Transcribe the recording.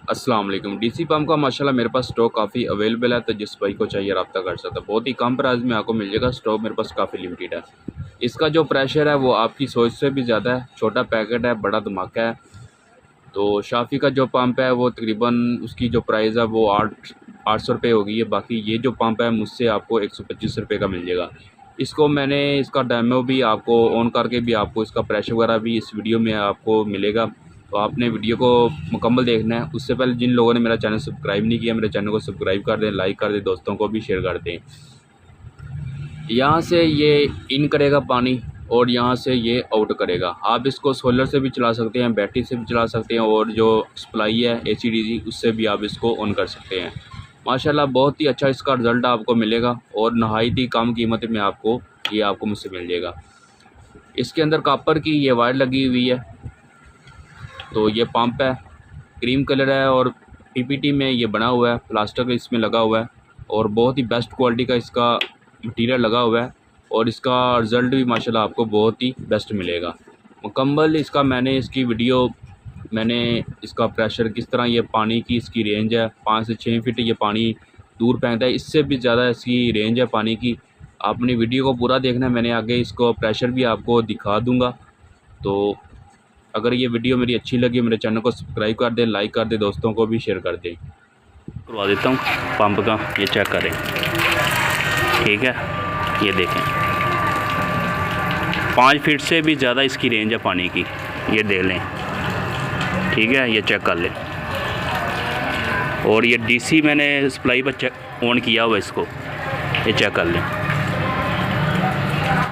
अस्सलाम वालेकुम। DC pump का माशाल्लाह मेरे पास स्टॉक काफ़ी अवेलेबल है, तो जिस भाई को चाहिए रब्ता कर सकता है। बहुत ही कम प्राइस में आपको मिल जाएगा। स्टॉक मेरे पास काफ़ी लिमिटेड है। इसका जो प्रेशर है वो आपकी सोच से भी ज़्यादा है। छोटा पैकेट है, बड़ा धमाका है। तो शाफ़ी का जो पंप है वो तकरीबन उसकी जो प्राइस है वो 800 रुपये हो गई है। बाकी ये जो पंप है मुझसे आपको 125 रुपये का मिल जाएगा। इसको मैंने इसका डेमो भी आपको ऑन करके भी आपको इसका प्रेशर वगैरह भी इस वीडियो में आपको मिलेगा। तो आपने वीडियो को मुकम्मल देखना है। उससे पहले जिन लोगों ने मेरा चैनल सब्सक्राइब नहीं किया, मेरे चैनल को सब्सक्राइब कर दें, लाइक कर दें, दोस्तों को भी शेयर कर दें। यहाँ से ये इन करेगा पानी और यहाँ से ये आउट करेगा। आप इसको सोलर से भी चला सकते हैं, बैटरी से भी चला सकते हैं, और जो सप्लाई है AC/DC उससे भी आप इसको ऑन कर सकते हैं। माशाल्लाह बहुत ही अच्छा इसका रिज़ल्ट आपको मिलेगा और नहायत ही कम कीमत में आपको मुझसे मिल जाएगा। इसके अंदर कॉपर की ये वायर लगी हुई है। तो ये पंप है, क्रीम कलर है और PPT में ये बना हुआ है, प्लास्टिक इसमें लगा हुआ है और बहुत ही बेस्ट क्वालिटी का इसका मटीरियल लगा हुआ है और इसका रिज़ल्ट भी माशाल्लाह आपको बहुत ही बेस्ट मिलेगा। मुकम्मल इसका मैंने इसका प्रेशर किस तरह, ये पानी की इसकी रेंज है 5 से 6 फीट ये पानी दूर फेंकता है। इससे भी ज़्यादा इसकी रेंज है पानी की। आपने वीडियो को पूरा देखना है, मैंने आगे इसको प्रेशर भी आपको दिखा दूँगा। तो अगर ये वीडियो मेरी अच्छी लगी, मेरे चैनल को सब्सक्राइब कर दें, लाइक कर दें, दोस्तों को भी शेयर कर दें। करवा देता हूँ पंप का, ये चेक करें। ठीक है, ये देखें 5 फीट से भी ज़्यादा इसकी रेंज है पानी की, ये देख लें। ठीक है, ये चेक कर लें। और ये DC मैंने सप्लाई पर ऑन किया हुआ इसको, ये चेक कर लें।